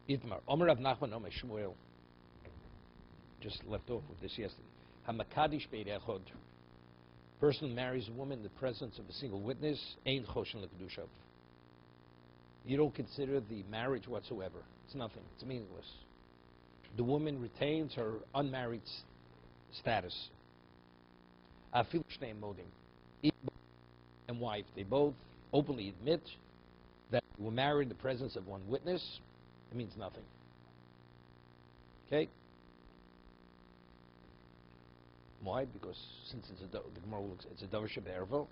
Itmar. Omer Rav Nachman Omer Shmuel. Just left off with this yesterday. Hamakadish Beit Echad. Person marries a woman in the presence of a single witness. Ein Choshen L'Kedusha. You don't consider the marriage whatsoever. It's nothing. It's meaningless. The woman retains her unmarried status. Afil Shnei Modim. And wife, they both openly admit that they were married in the presence of one witness. It means nothing. Okay? Why? Because since it's the Gemara looks, it's a davar shebe'ervo.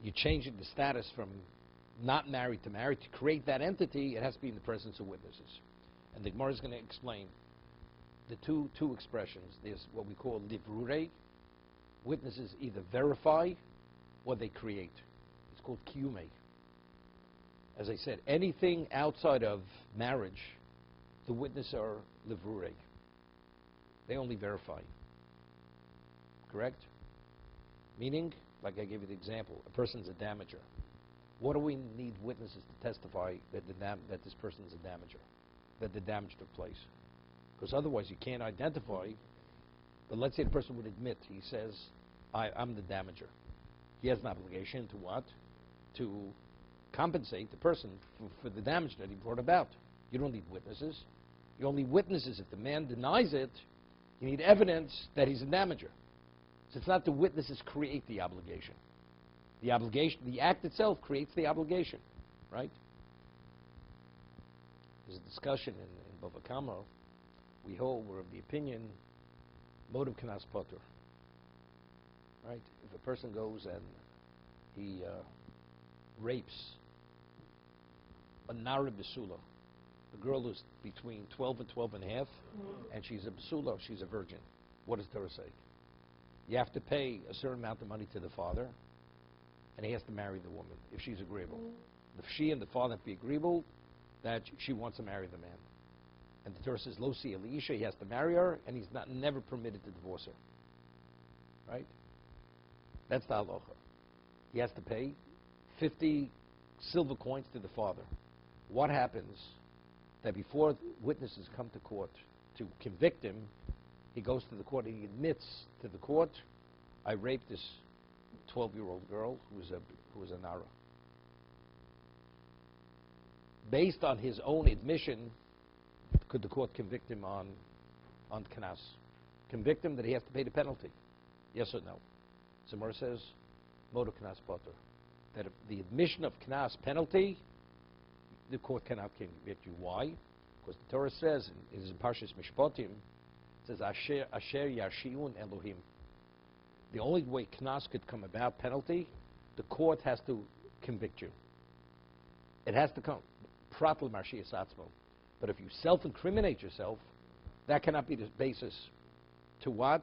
You change the status from not married to married. To create that entity, it has to be in the presence of witnesses. And the Gemara is going to explain the two expressions. There's what we call livrure. Witnesses either verify or they create. It's called kiyume. As I said, anything outside of marriage, the witnesses are livrure. They only verify. Correct? Meaning, like I gave you the example, a person's a damager. What do we need witnesses to testify that this person is a damager, that the damage took place? Because otherwise you can't identify. But let's say the person would admit, he says, I'm the damager. He has an obligation to what? To compensate the person for the damage that he brought about. You don't need witnesses. You only need witnesses if the man denies it. You need evidence that he's a damager. So it's not the witnesses create the obligation. The obligation, the act itself creates the obligation, right? There's a discussion in Bava Kama. We hold, we're of the opinion, motive kanas potter. Right? If a person goes and he rapes a nara besula, a girl who's between 12 and 12 and a half, and she's a besula, she's a virgin, what does Torah say? You have to pay a certain amount of money to the father, and he has to marry the woman if she's agreeable. If she and the father have to be agreeable, that she wants to marry the man. And the Torah says, Lo si Elisha, he has to marry her, and he's never permitted to divorce her. Right? That's the halacha. He has to pay 50 silver coins to the father. What happens that before witnesses come to court to convict him, he goes to the court and he admits to the court, I raped this 12-year-old girl who was a nara. Based on his own admission, could the court convict him on knas? Convict him that he has to pay the penalty? Yes or no? Samar says, modo knas potter. That if the admission of knas penalty, the court cannot convict you. Why? Because the Torah says, it is in Parshas Mishpatim, it says, Asher Yashiun Elohim. The only way knas could come about, penalty, the court has to convict you. It has to come. Pratal Marshias Atzmo. But if you self-incriminate yourself, that cannot be the basis to what?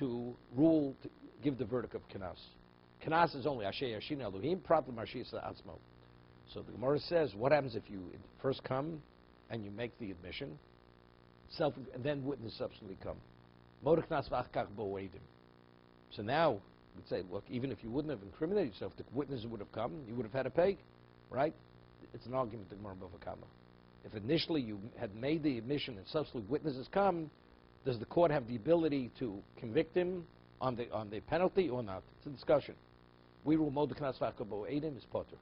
To rule, to give the verdict of knas. Knas is only Asher Yashin Elohim, Pratal Marshias Atzmo. So the Gemara says, what happens if you first come and you make the admission, and then witnesses subsequently come? Modeh knas v'achkach bo edim. So now, we'd say, look, even if you wouldn't have incriminated yourself, the witnesses would have come, you would have had to pay, right? It's an argument in Gemara Bava Kama. If initially you had made the admission and subsequently witnesses come, does the court have the ability to convict him on the penalty or not? It's a discussion. We rule Modeh knas v'achkach bo edim is potter.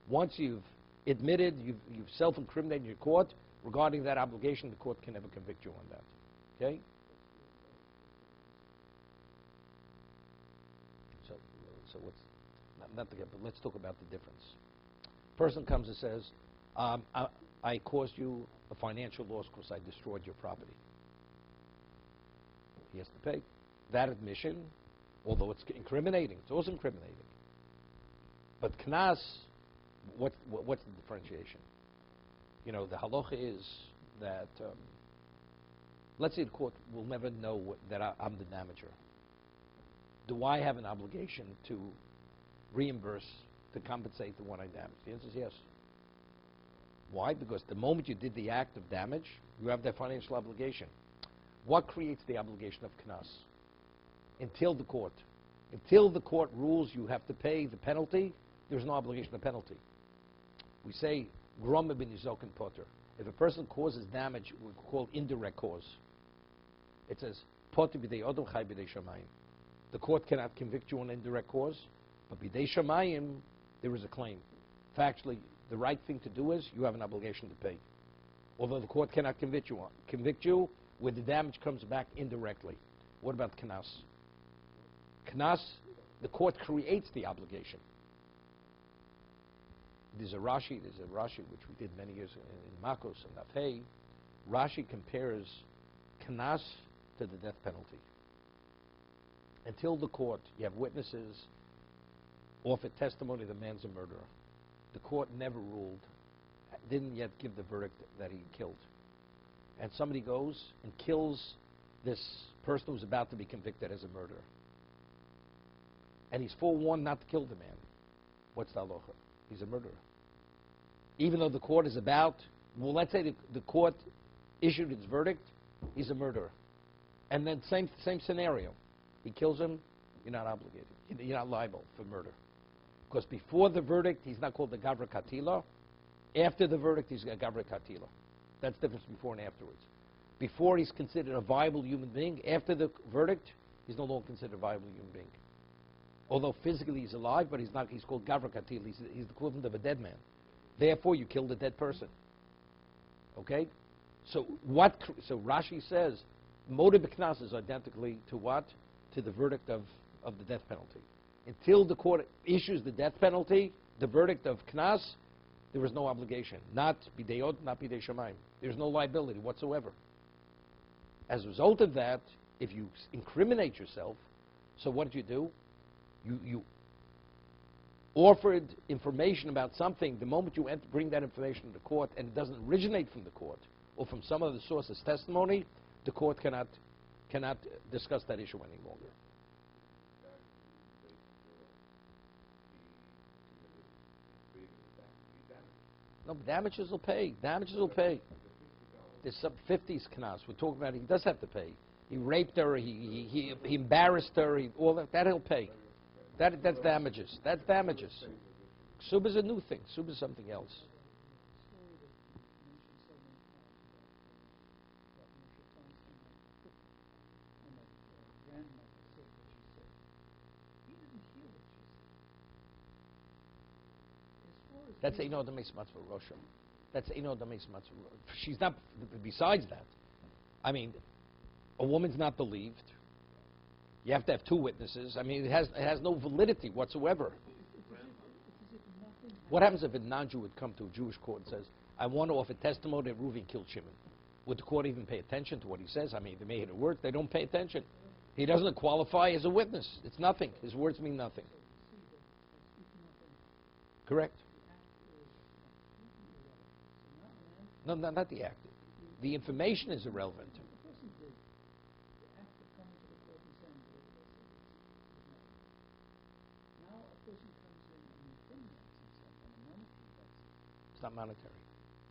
Once you've admitted, you've self-incriminated in your court regarding that obligation, the court can never convict you on that. Okay? So what's not to get, but let's talk about the difference. Person comes and says, I caused you a financial loss because I destroyed your property. He has to pay. That admission, although it's incriminating, it's also incriminating. But knas, what's the differentiation? You know, the halacha is that, let's say the court will never know that I'm the damager. Do I have an obligation to reimburse, to compensate the one I damaged? The answer is yes. Why? Because the moment you did the act of damage, you have that financial obligation. What creates the obligation of knas? Until the court rules you have to pay the penalty, there's no obligation of penalty. We say Groma b'nizoken potter. If a person causes damage, we call indirect cause. It says, potter b'dei odom chai b'dei shamayim. The court cannot convict you on indirect cause, but b'dei shamayim, there is a claim. Factually, the right thing to do is, you have an obligation to pay. Although the court cannot convict you where the damage comes back indirectly. What about knas? Knas, the court creates the obligation. There's a Rashi which we did many years in Makos and Nafei. Rashi compares knas to the death penalty. Until the court, you have witnesses, offer testimony the man's a murderer. The court never ruled, didn't yet give the verdict that he killed. And somebody goes and kills this person who's about to be convicted as a murderer. And he's forewarned not to kill the man. What's the halacha? He's a murderer. Even though the court is about, well, let's say the court issued its verdict, he's a murderer. And then same scenario. He kills him, you're not obligated. You're not liable for murder. Because before the verdict, he's not called the Gavra Katila. After the verdict, he's a Gavra Katila. That's the difference before and afterwards. Before, he's considered a viable human being. After the verdict, he's no longer considered a viable human being. Although physically he's alive, but he's not. He's called Gavra Katila. He's the equivalent of a dead man. Therefore, you killed a dead person. Okay? So Rashi says, motive knas is identically to what? To the verdict of the death penalty. Until the court issues the death penalty, the verdict of knas, there is no obligation. Not bidei od, not bidei shamayim. There's no liability whatsoever. As a result of that, if you incriminate yourself, so what did you do? You offered information about something. The moment you bring that information to the court and it doesn't originate from the court or from some other source's testimony, the court cannot discuss that issue any longer. No, damages will pay. Damages will pay. There's some 50s knas. We're talking about he does have to pay. He raped her. He embarrassed her. All that he'll pay. That's damages. That's damages. Ksuba is a new thing. Ksuba is something else. That's Eino Dameis Matzvah Rosham. That's Eino Dameis Matzvah. She's not, besides that, I mean, a woman's not believed. You have to have two witnesses. I mean, it has no validity whatsoever. What happens if a non-Jew would come to a Jewish court and says, I want to offer testimony that Reuven killed Shimon? Would the court even pay attention to what he says? I mean, they may hit a word. They don't pay attention. He doesn't qualify as a witness. It's nothing. His words mean nothing. Correct. No, not the act. The information is irrelevant. It's not monetary.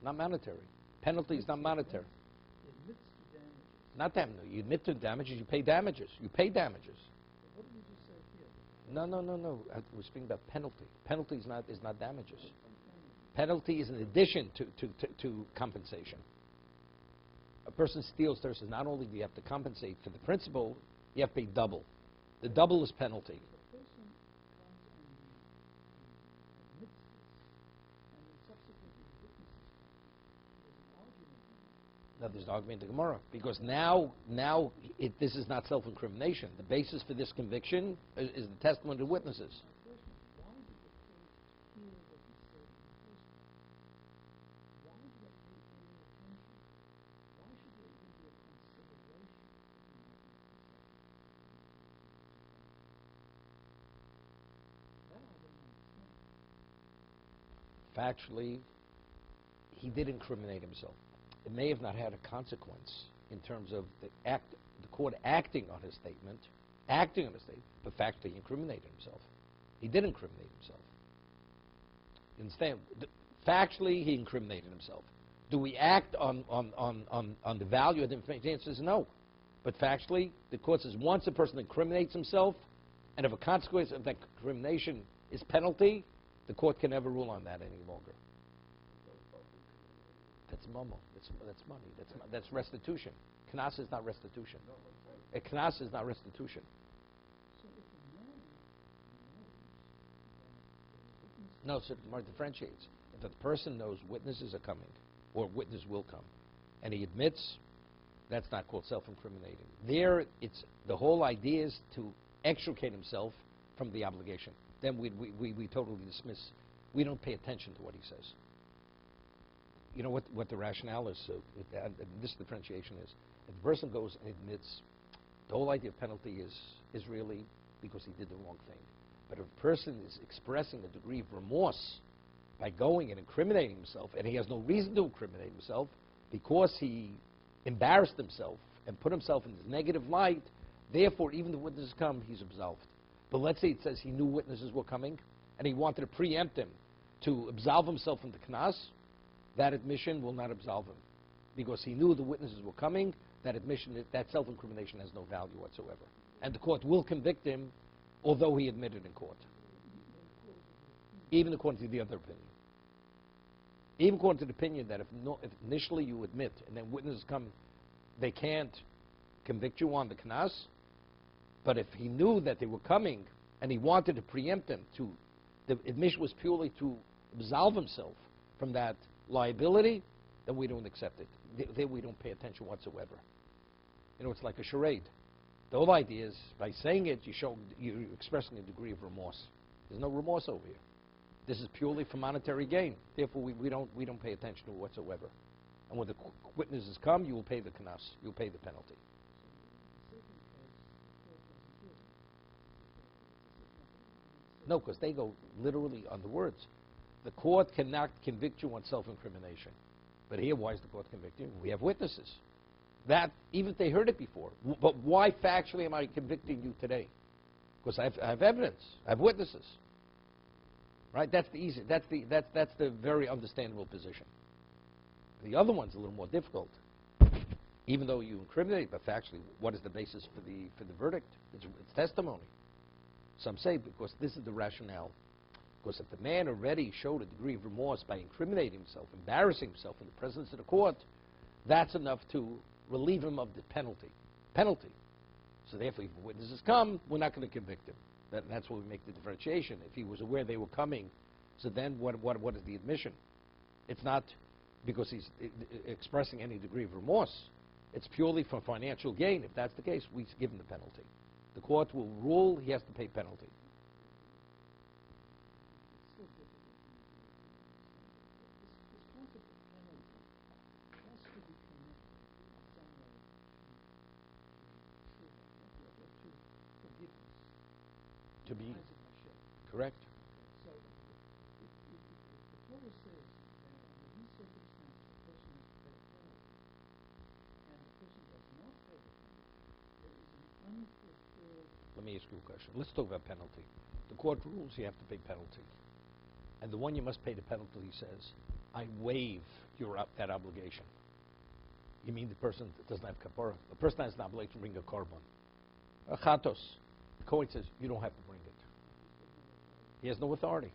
Not monetary. Penalty is not monetary. Not damage. You admit to damages, you pay damages. You pay damages. No. We're speaking about penalty. Penalty is not damages. Penalty is in addition to compensation. A person steals, says not only do you have to compensate for the principal, you have to pay double. The double is penalty. Now there's an argument in the Gemara because now this is not self-incrimination. The basis for this conviction is the testimony of witnesses. Factually, he did incriminate himself. It may have not had a consequence in terms of the court acting on his statement, but factually he incriminated himself. He did incriminate himself. You understand? Factually, he incriminated himself. Do we act on the value of the information? The answer is no. But factually, the court says once a person incriminates himself, and if a consequence of that incrimination is penalty, the court can never rule on that any longer. That's momo. That's money. That's restitution. Knas is not restitution. A knas is not restitution. No, so the Gemara differentiates. If the person knows witnesses are coming, or witness will come, and he admits, that's not called self-incriminating. There, it's the whole idea is to extricate himself from the obligation. Then we totally dismiss. We don't pay attention to what he says. You know what the rationale is? So this differentiation is: if the person goes and admits, the whole idea of penalty is really because he did the wrong thing. But if a person is expressing a degree of remorse by going and incriminating himself, and he has no reason to incriminate himself because he embarrassed himself and put himself in this negative light, therefore, even the witnesses come, he's absolved. But let's say it says he knew witnesses were coming, and he wanted to preempt him to absolve himself from the knas, that admission will not absolve him. Because he knew the witnesses were coming, that admission, that self-incrimination has no value whatsoever. And the court will convict him, although he admitted in court. Even according to the other opinion. Even according to the opinion that if initially you admit and then witnesses come, they can't convict you on the knas. But if he knew that they were coming and he wanted to preempt them, the admission was purely to absolve himself from that liability, then we don't accept it. Then we don't pay attention whatsoever. You know, it's like a charade. The whole idea is, by saying it, you're expressing a degree of remorse. There's no remorse over here. This is purely for monetary gain. Therefore, we don't pay attention to it whatsoever. And when the witnesses come, you will pay the knas. You'll pay the penalty. No, because they go literally on the words. The court cannot convict you on self-incrimination. But here, why is the court convicting you? We have witnesses. That, even if they heard it before. But why factually am I convicting you today? Because I have evidence. I have witnesses. Right? That's the easy. That's the very understandable position. The other one's a little more difficult. Even though you incriminate, but factually, what is the basis for the verdict? It's testimony. Some say because this is the rationale. Because if the man already showed a degree of remorse by incriminating himself, embarrassing himself in the presence of the court, that's enough to relieve him of the penalty. So therefore, if witnesses come, we're not going to convict him. That's why we make the differentiation. If he was aware they were coming, so then what is the admission? It's not because he's expressing any degree of remorse. It's purely for financial gain. If that's the case, we give him the penalty. The court will rule he has to pay penalty. To be correct. So, if the Torah says that under these circumstances the person must pay a penalty, and the person does not pay the penalty, there is an unfulfilled. Let me ask you a question. Let's talk about penalty. The court rules you have to pay penalty. And the one you must pay the penalty says, I waive that obligation. You mean the person that doesn't have kapara? The person has an obligation to bring a korban. A chatos. The court says, you don't have to bring it. He has no authority.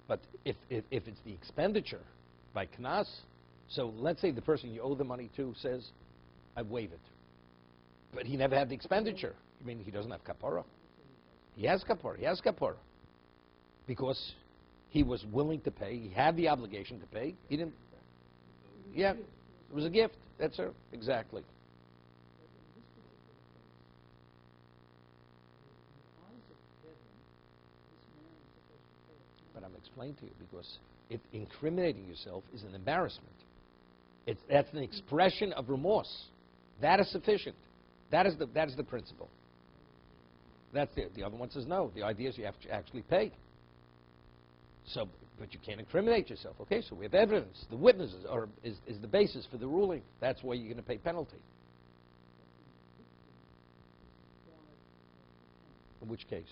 But if it's the expenditure by knas, so let's say the person you owe the money to says, I waive it. But he never had the expenditure. You mean he doesn't have kapara? He has kapara. He has kapara. Because he was willing to pay. He had the obligation to pay. He didn't. Yeah, it was a gift. That's her. Exactly. But I'm explaining to you because incriminating yourself is an embarrassment. That's an expression of remorse. That is sufficient. That is the principle. That's the other one says no. The idea is you have to actually pay. So, but you can't incriminate yourself. Okay, so we have evidence. The witnesses is the basis for the ruling. That's why you're going to pay penalty. In which case?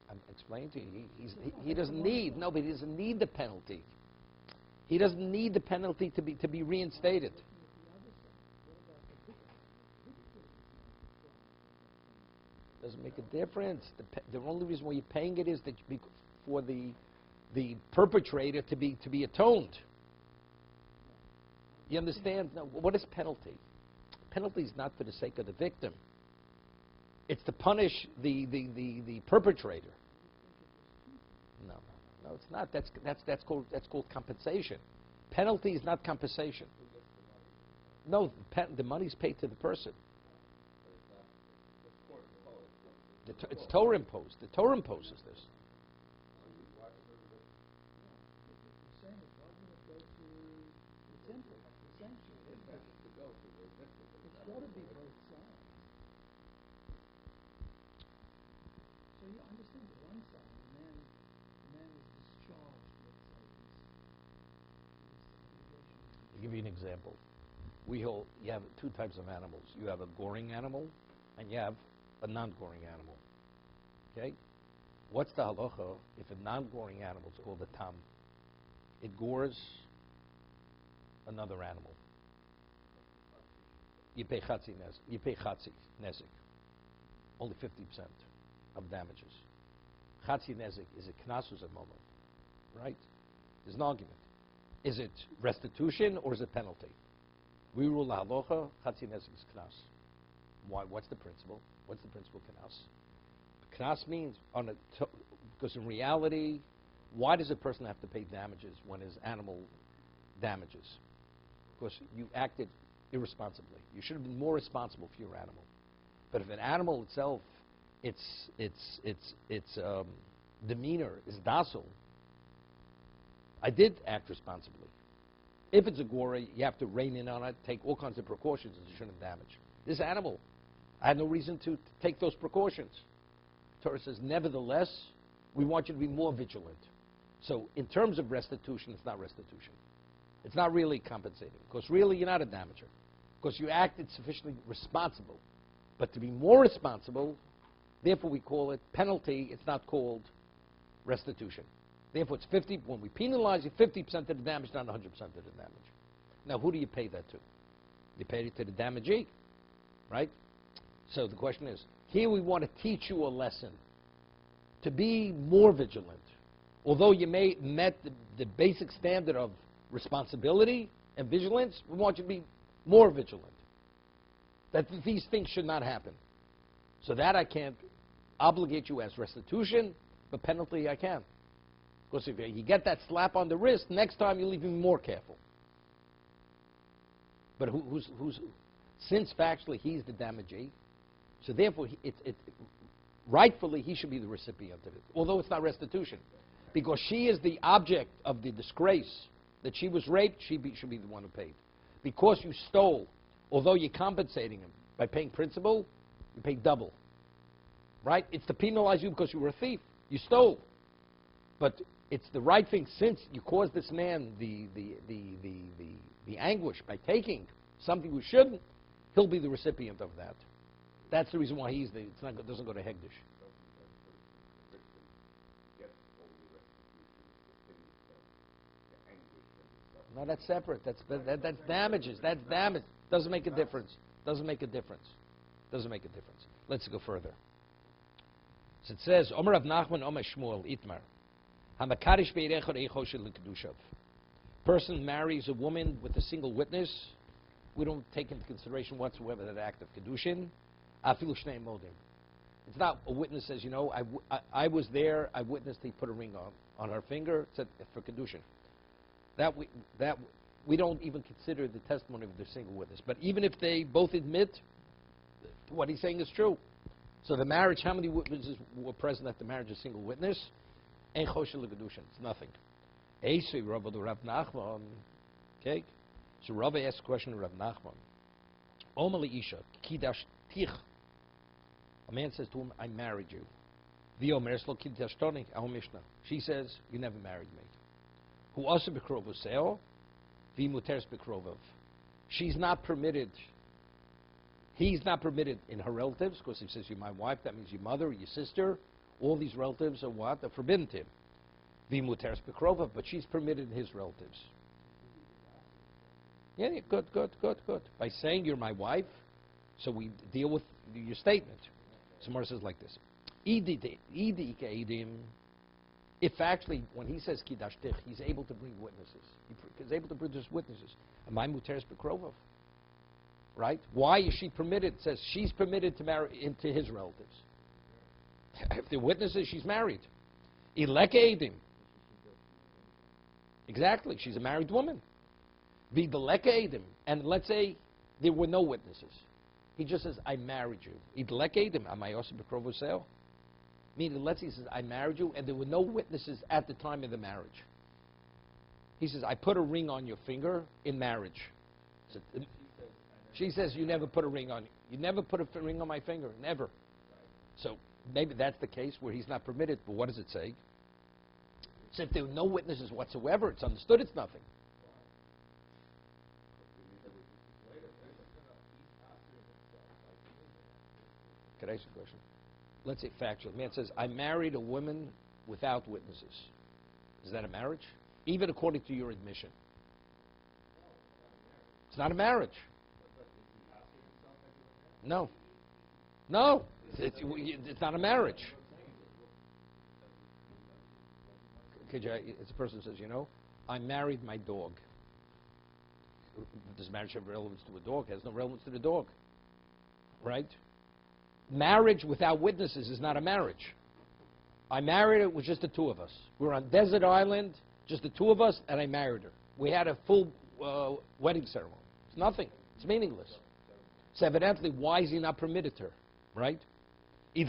I'm explaining to you. He doesn't need. No, but he doesn't need the penalty. He doesn't need the penalty to be reinstated. Doesn't make a difference. The only reason why you're paying it is that for the the perpetrator to be atoned. You understand? Now, what is penalty? Penalty is not for the sake of the victim. It's to punish the perpetrator. No, it's not. That's called compensation. Penalty is not compensation. No, the money's paid to the person. It's Torah imposed. The Torah imposes this. I'll give you an example. You have two types of animals. You have a goring animal, and you have a non-goring animal. Okay? What's the halacha if a non-goring animal is called a tam? It gores another animal. You pay chatzi nezik. Only 50% of damages. Chatzi nezik is a knasus at moment, right? There's an argument. Is it restitution or is it penalty? We rule la halacha, chatzi nezik is knas. Why? What's the principle? What's the principle knas? Knas means because in reality, why does a person have to pay damages when his animal damages? Because you acted irresponsibly. You should have been more responsible for your animal. But if an animal itself, its demeanor is docile, I did act responsibly. If it's a gore, you have to rein in on it, take all kinds of precautions that you shouldn't damage. This animal, I had no reason to take those precautions. Torah says, nevertheless, we want you to be more vigilant. So in terms of restitution, it's not restitution. It's not really compensating, because really you're not a damager, because you acted sufficiently responsible. But to be more responsible, therefore we call it penalty. It's not called restitution. Therefore it's 50. When we penalize you, 50% of the damage, not 100% of the damage. Now who do you pay that to? You pay it to the damagee, right? So the question is, here we want to teach you a lesson to be more vigilant. Although you met the basic standard of responsibility and vigilance, we want you to be more vigilant. That these things should not happen. So that I can't obligate you as restitution, but penalty I can. Because if you get that slap on the wrist, next time you'll even be more careful. But since factually he's the damagee, so therefore rightfully he should be the recipient of it, although it's not restitution. Because she is the object of the disgrace that she was raped, she should be the one who paid. Because you stole, although you're compensating him by paying principal, you pay double. Right? It's to penalize you because you were a thief. You stole. But it's the right thing, since you caused this man the anguish by taking something who shouldn't, he'll be the recipient of that. That's the reason why it doesn't go to Hegdish. No, that's separate. That's damages. That's damage. Doesn't make a difference. Doesn't make a difference. Doesn't make a difference. Let's go further. So it says, Omer Rav Nachman, Omer Shmuel, Itmar. Hamakarish be'irechot eichoshet l'kedushav. Person marries a woman with a single witness. We don't take into consideration whatsoever that act of kedushin. Afilu shnei modim. It's not a witness says, I was there. I witnessed. He put a ring on her finger. It's for kedushin. That we don't even consider the testimony of the single witness. But even if they both admit what he's saying is true, so the marriage, how many witnesses were present at the marriage of a single witness? Ein choshen l'kedushin. It's nothing. Eisei Rav Nachman. Okay, so Rav asked a question to Rav Nachman. Omali isha kidash tich. A man says to him, I married you. V'yo mereslo kidash toni. Our Mishnah. She says, you never married me. Who also bekrovoseo, v'muteres bekrovov. She's not permitted. He's not permitted in her relatives, because if he says you're my wife, that means your mother, your sister. All these relatives are what? They're forbidden to him. V'muteres bekrovov, but she's permitted in his relatives. Yeah, good. By saying you're my wife, so we deal with your statement. So Mara says like this. if actually, when he says Kiddashtich, he's able to bring witnesses. He's able to produce witnesses. Amai muteres b'krovov. Right? Why is she permitted? It says she's permitted to marry into his relatives. If the witnesses, she's married. Ileke edim. Exactly. She's a married woman. V'deleke edim. And let's say there were no witnesses. He just says, I married you. Idleke edim. Amai also b'krovoseo. Meaning, let's say he says, I married you, and there were no witnesses at the time of the marriage. He says, I put a ring on your finger in marriage. So, she says, you never put a ring on. You never put a ring on my finger. Never. So maybe that's the case where he's not permitted, but what does it say? So if there were no witnesses whatsoever, it's understood it's nothing. Could I ask a question? Let's say factual. The man says, I married a woman without witnesses. Is that a marriage? Even according to your admission. It's not a marriage. No. No. It's not a marriage. It's a person who says, I married my dog. Does marriage have relevance to a dog? It has no relevance to the dog. Right? Marriage without witnesses is not a marriage. I married her with just the two of us. We were on desert island, just the two of us, and I married her. We had a full wedding ceremony. It's nothing. It's meaningless. So evidently, why is he not permitted to? Right? The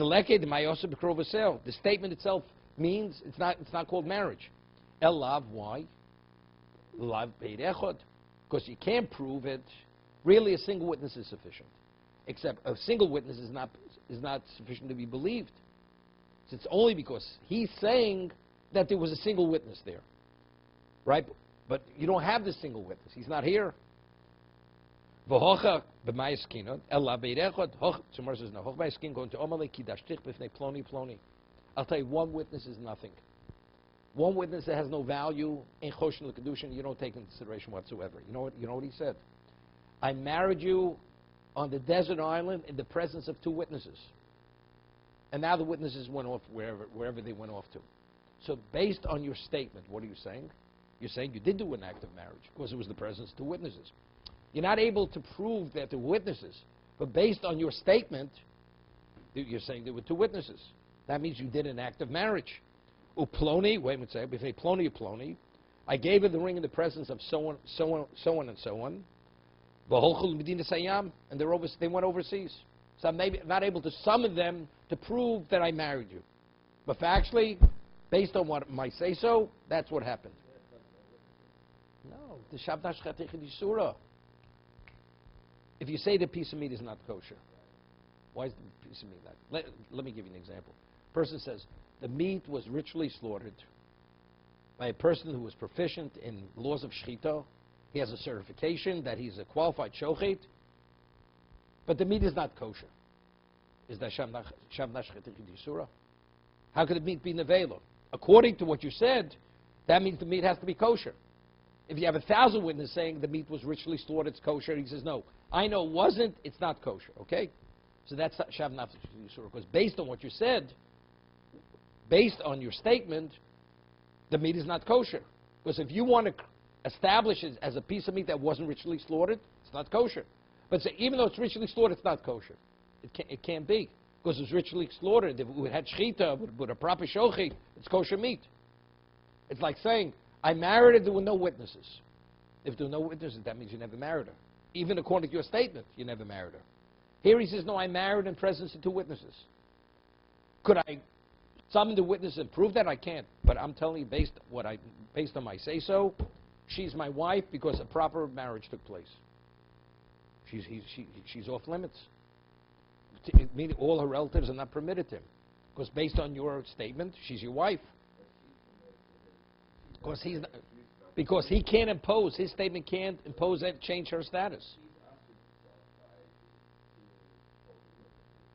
statement itself means it's not called marriage. Elav, why? Because you can't prove it. Really, a single witness is sufficient. Except a single witness is not sufficient to be believed. So it's only because he's saying that there was a single witness there. Right? But you don't have this single witness. He's not here. I'll tell you, one witness is nothing. One witness that has no value in Choshen L'Kedushin, you don't take into consideration whatsoever. You know what he said? I married you on the desert island in the presence of two witnesses. And now the witnesses went off wherever they went off to. So based on your statement, what are you saying? You're saying you did do an act of marriage because it was the presence of two witnesses. You're not able to prove that there were witnesses. But based on your statement, you're saying there were two witnesses. That means you did an act of marriage. Uploni, wait a minute, say, ploni uploni. I gave her the ring in the presence of so on, and so on. And they went overseas. So I'm maybe not able to summon them to prove that I married you. But factually, based on what I say so, that's what happened. No, the Shabbat Shchatich in the Surah. If you say the piece of meat is not kosher, why is the piece of meat not? Let me give you an example. A person says, the meat was ritually slaughtered by a person who was proficient in laws of shechita. He has a certification that he's a qualified shochet, but the meat is not kosher. Is that Shabbat Shchatich in the Surah? How could the meat be nevela? According to what you said, that means the meat has to be kosher. If you have 1,000 witnesses saying the meat was ritually slaughtered, it's kosher, he says, no, I know it wasn't, it's not kosher, okay? So that's Shabbat Shchatich, because based on what you said, based on your statement, the meat is not kosher. Because if you want to establish it as a piece of meat that wasn't ritually slaughtered, it's not kosher. But so even though it's ritually slaughtered, it's not kosher. It can't be. Because it's ritually slaughtered. If it had shechita with a proper shochet, it's kosher meat. It's like saying, I married her, there were no witnesses. If there were no witnesses, that means you never married her. Even according to your statement, you never married her. Here he says, no, I married in presence of two witnesses. Could I summon the witness and prove that? I can't. But I'm telling you, based on my say-so, she's my wife because a proper marriage took place. She's off limits. Meaning all her relatives are not permitted to him. Because based on your statement, she's your wife. Because he can't impose, his statement can't impose that, change her status.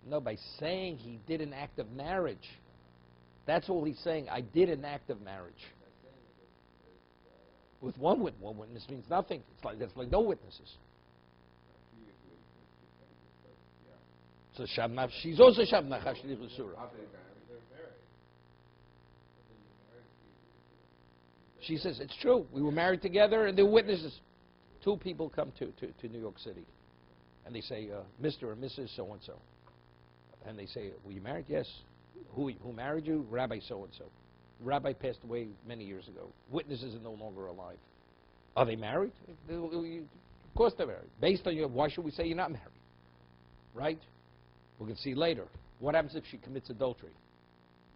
No, by saying he did an act of marriage. That's all he's saying. I did an act of marriage. With one witness means nothing. That's like no witnesses. So she's also Shabbat Shchatich L'Surah. She says, it's true. We were married together, and there were witnesses. Two people come to New York City, and they say, Mr. or Mrs. so-and-so. And they say, were you married? Yes. Who married you? Rabbi so-and-so. Rabbi passed away many years ago. Witnesses are no longer alive. Are they married? Of course they're married. Based on why should we say you're not married? Right? We can see later. What happens if she commits adultery?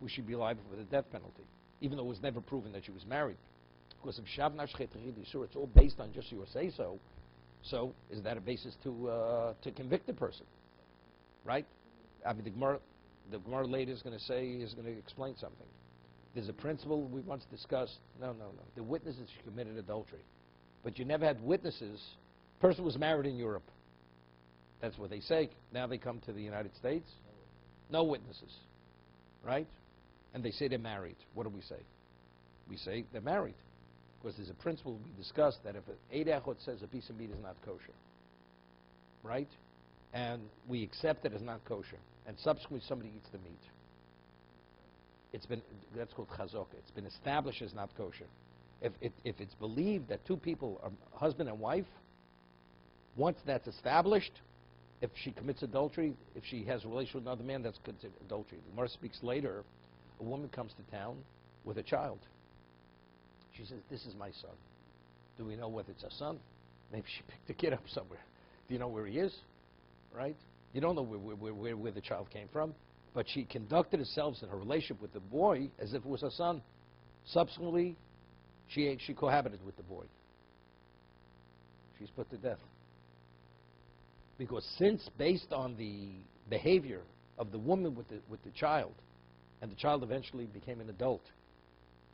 Will she be liable for the death penalty? Even though it was never proven that she was married. Because if Shav Nashchet Sur, it's all based on just your say-so. So is that a basis to convict the person? Right? I mean, the Gemara later is going to explain something. There's a principle we once discussed. No. The witnesses, she committed adultery. But you never had witnesses. Person was married in Europe. That's what they say. Now they come to the United States. No witnesses. Right? And they say they're married. What do we say? We say they're married. Because there's a principle we discussed that if an Eid Echad says a piece of meat is not kosher, right? And we accept it as not kosher, and subsequently somebody eats the meat. That's called chazaka. It's been established as not kosher. If it's believed that two people are husband and wife, once that's established, if she commits adultery, if she has a relation with another man, that's considered adultery. The Gemara speaks later. A woman comes to town with a child. She says, this is my son. Do we know whether it's a son? Maybe she picked the kid up somewhere. Do you know where he is? Right? You don't know where the child came from. But she conducted herself in her relationship with the boy as if it was her son. Subsequently, she cohabited with the boy. She's put to death. Because since based on the behavior of the woman with the child, and the child eventually became an adult,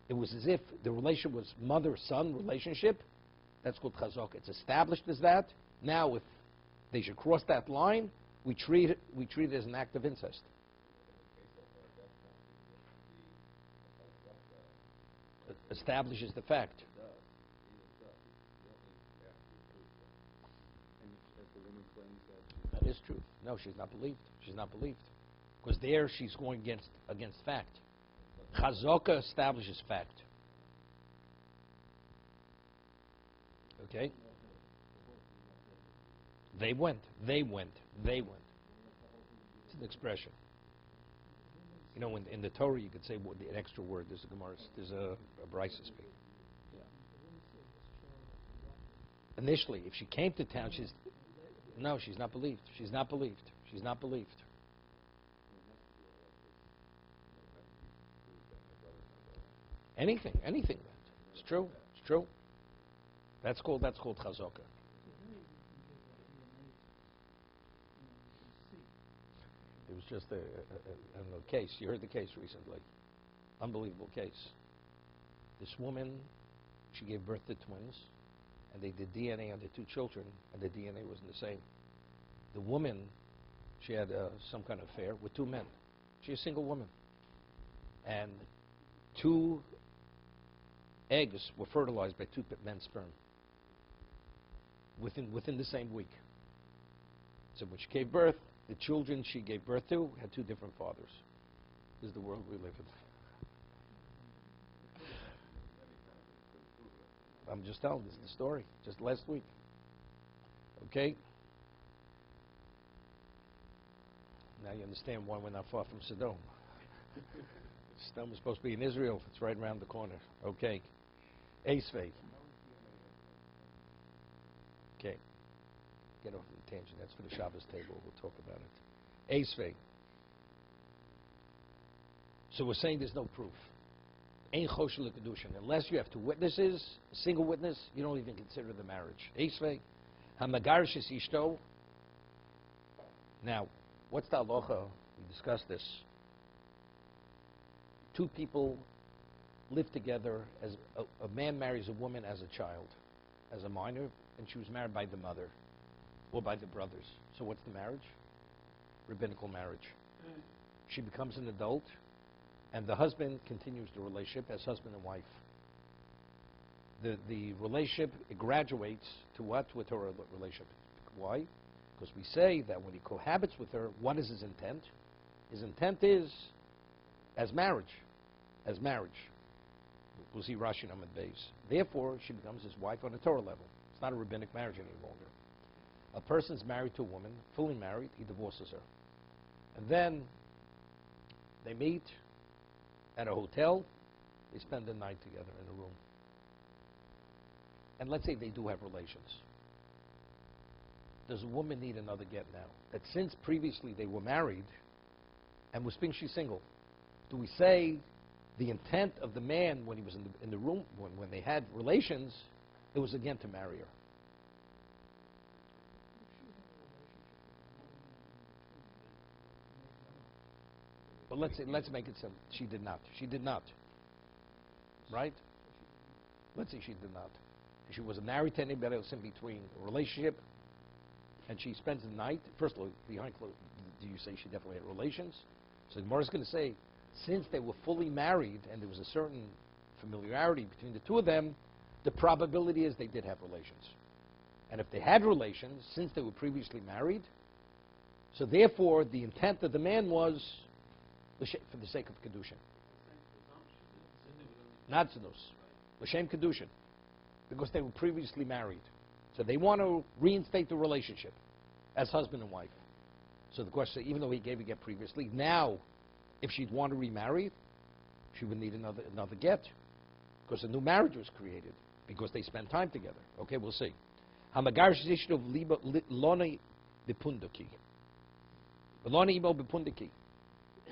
it was as if the relationship was mother-son relationship. That's called chazaka. It's established as that. Now, if they should cross that line, we treat it as an act of incest. It establishes the fact. That is true. No, she's not believed. She's not believed. Because there she's going against fact. Chazaka establishes fact. Okay? They went. It's an expression. You know, in the Torah you could say an extra word. There's a Gemara. There's a Brisa speak. Yeah. Initially, if she came to town, she's not believed. She's not believed. She's not believed. Anything. It's true. It's true. That's called chazaka. It was just a case. You heard the case recently. Unbelievable case. This woman, she gave birth to twins, and they did DNA on the two children, and the DNA wasn't the same. The woman, she had some kind of affair with two men. She's a single woman. And two eggs were fertilized by two men's sperm within the same week. So when she gave birth, the children she gave birth to had two different fathers. This is the world we live in. I'm just telling this is the story, just last week. Okay? Now you understand why we're not far from Sodom. Sodom is supposed to be in Israel. It's right around the corner. Okay. Eisvei. Okay. Get off the tangent. That's for the Shabbos table. We'll talk about it. Eisvei. So we're saying there's no proof. Ein choshen l'kedushin. Unless you have two witnesses, a single witness, you don't even consider the marriage. Eisvei. Hamagarish es ishto. Now, what's the halacha? We discussed this. Two people live together. As a man marries a woman as a child, as a minor, and she was married by the mother or by the brothers. So what's the marriage? Rabbinical marriage. She becomes an adult, and the husband continues the relationship as husband and wife. The relationship, it graduates to what? To a Torah relationship. Why? Because we say that when he cohabits with her, what is his intent? His intent is as marriage. As marriage. We'll see Rashi Amud Beis. Therefore, she becomes his wife on a Torah level. It's not a rabbinic marriage any longer. A person's married to a woman, fully married, he divorces her. And then they meet at a hotel, they spend the night together in a room. And let's say they do have relations. Does a woman need another get now? That since previously they were married, and we're speaking she's single, do we say the intent of the man when he was in the room, when they had relations, it was again to marry her? But let's make it simple. She did not. She did not. Right? Let's say she did not. She wasn't married to anybody else in between a relationship, and she spends the night. First of all, behind closed, do you say she definitely had relations? So the Gemara is going to say, since they were fully married and there was a certain familiarity between the two of them, the probability is they did have relations. And if they had relations, since they were previously married, so therefore the intent of the man was for the sake of Kedushin. Not Zinus. L'shem Kedushin. Because they were previously married. So they want to reinstate the relationship as husband and wife. So the question, even though he gave a get previously, now, if she'd want to remarry, she would need another get. Because a new marriage was created. Because they spent time together. Okay, we'll see. Hamagarish zishnu of loni bepundaki. Loni imo bepundaki.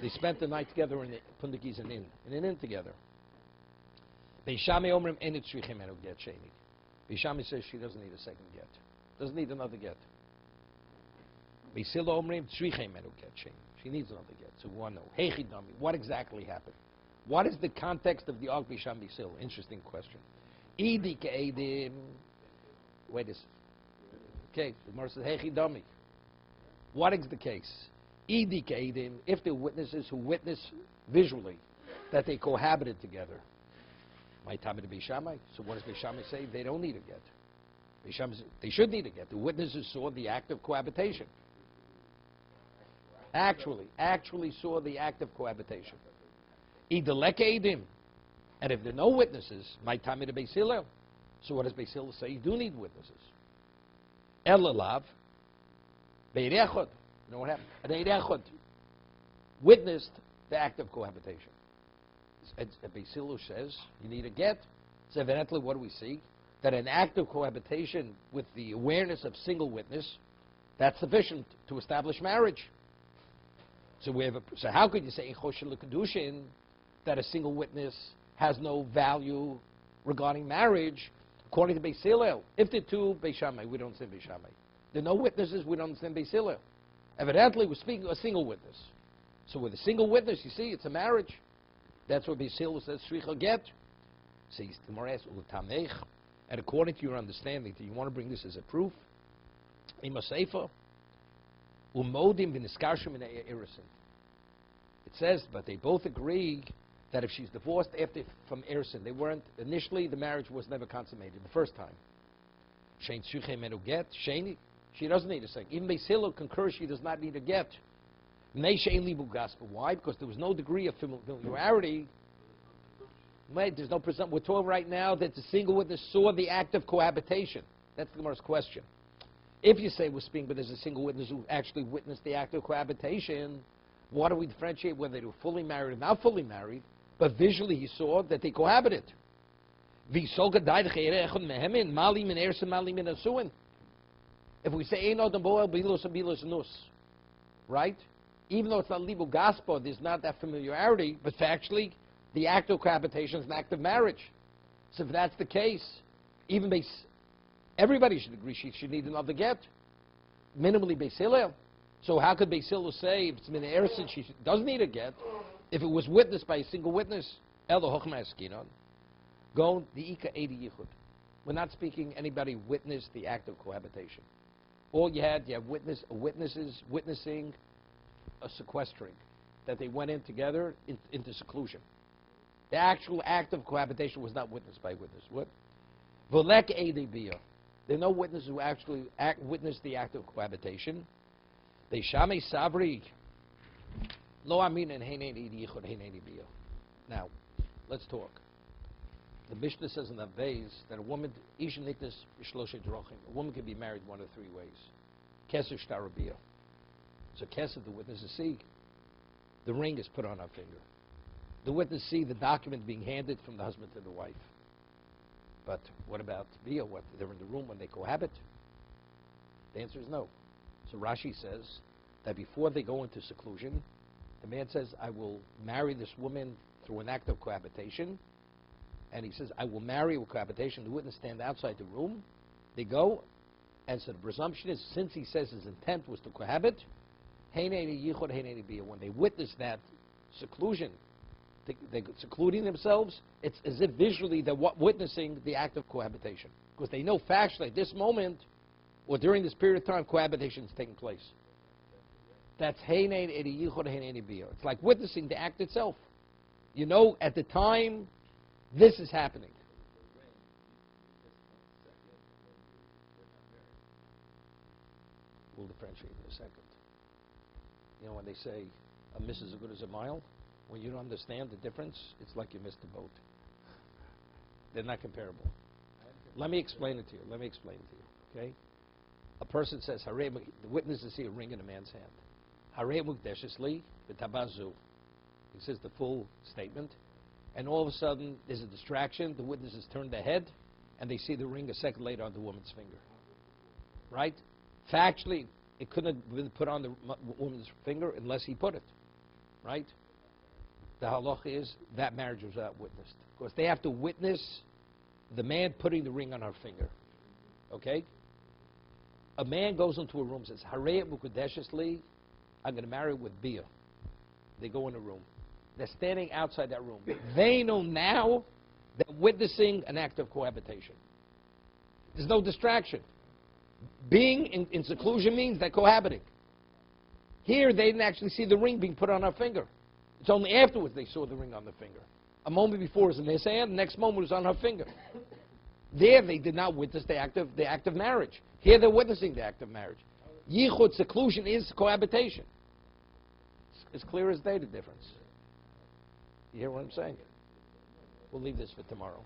They spent the night together in the pundaki's in an inn together. Beishami omrim enit shvichem enu get sheni. Beishami says she doesn't need a second get. Doesn't need another get. Beisila omrim shvichem enu get sheni. She needs another get. So one no. Heichidami. What exactly happened? What is the context of the Og Beisham Beisil? Interesting question. Idi ke'edim. Wait a second. Okay, the Gemara says heichidami. What is the case? Idi ke'edim. If the witnesses who witness visually that they cohabited together. My time to Beishamai. So what does Beishamai say? They don't need a get. They should need a get. The witnesses saw the act of cohabitation. Actually saw the act of cohabitation. Ideleke edim. And if there are no witnesses, my time to Beis Hillel. So what does Beis Hillel say? You do need witnesses. Elalav. Beirechot. You know what happened? An Eirechot witnessed the act of cohabitation. Beis Hillel says you need a get. So evidently, what do we see? That an act of cohabitation with the awareness of single witness, that's sufficient to establish marriage. So so how could you say in Choshel Kedushin that a single witness has no value regarding marriage? According to Beis Hillel, if the two Beis Shammai, we don't say Beis Shammai. There are no witnesses, we don't understand Beis Hillel. Evidently, we're speaking of a single witness. So with a single witness, you see, it's a marriage. That's what Beis Hillel says, Shricha get. Says the Gemara asks, Utamech. And according to your understanding, do you want to bring this as a proof? Imaseifa. Umodim v'niskarshim in Erison. It says, but they both agree that if she's divorced from Erison, they weren't, initially the marriage was never consummated the first time. Shein Shricha menu get. Sheini. She doesn't need a second. Even Beis Hillel concurs she does not need a get. Why? Because there was no degree of familiarity. There's no presumption. We're talking right now that the single witness saw the act of cohabitation. That's the Gemara's question. If you say we're speaking, but there's a single witness who actually witnessed the act of cohabitation, why do we differentiate whether they were fully married or not fully married? But visually he saw that they cohabited. If we say, right? Even though it's not libu gaspa, there's not that familiarity, but factually, the act of cohabitation is an act of marriage. So if that's the case, even everybody should agree she should need another get. Minimally Beis Hillel. So how could Beis Hillel say if it's min ersin she doesn't need a get if it was witnessed by a single witness? Elo hochma eskinon. Go the ika edi yichud. We're not speaking anybody witnessed the act of cohabitation. All you have witnesses witnessing a sequestering, that they went in together into seclusion. The actual act of cohabitation was not witnessed by witness. What? Volek edibiyah. There are no witnesses who actually witnessed the act of cohabitation. They shame sabri. Lo amin and heinein ediyichud heinein edibiyah. Now, let's talk. The Mishnah says in that vase that a woman, Isha Niknas Shloshe Drochim, a woman can be married one of three ways. Kesef Shtarabiyah. So Kesef, the witnesses see, the ring is put on her finger. The witnesses see the document being handed from the husband to the wife. But what about Biyah? What, they're in the room when they cohabit? The answer is no. So Rashi says that before they go into seclusion, the man says, I will marry this woman through an act of cohabitation. And he says, I will marry with cohabitation. The witness stand outside the room. They go. And so the presumption is, since he says his intent was to cohabit, when they witness that seclusion, they're secluding themselves, it's as if visually they're witnessing the act of cohabitation. Because they know factually at this moment, or during this period of time, cohabitation is taking place. That's it's like witnessing the act itself. You know, at the time, this is happening. We'll differentiate in a second. You know, when they say a miss is as good as a mile, when you don't understand the difference, it's like you missed the boat. They're not comparable. Let me explain it to you. Okay? A person says, the witnesses see a ring in a man's hand. He says the full statement. And all of a sudden, there's a distraction. The witnesses turn their head, and they see the ring a second later on the woman's finger. Right? Factually, it couldn't have been put on the woman's finger unless he put it. Right? The halacha is that marriage was not witnessed. Because they have to witness the man putting the ring on her finger. Okay? A man goes into a room and says, Harei Mukudeshesli, I'm going to marry with Biyah. They go in a room. They're standing outside that room. They know now they're witnessing an act of cohabitation. There's no distraction. Being in seclusion means they're cohabiting. Here, they didn't actually see the ring being put on her finger. It's only afterwards they saw the ring on the finger. A moment before it was in his hand, the next moment it was on her finger. There, they did not witness the act of marriage. Here, they're witnessing the act of marriage. Yichud, seclusion, is cohabitation. It's clear as day, the difference. You hear what I'm saying? We'll leave this for tomorrow.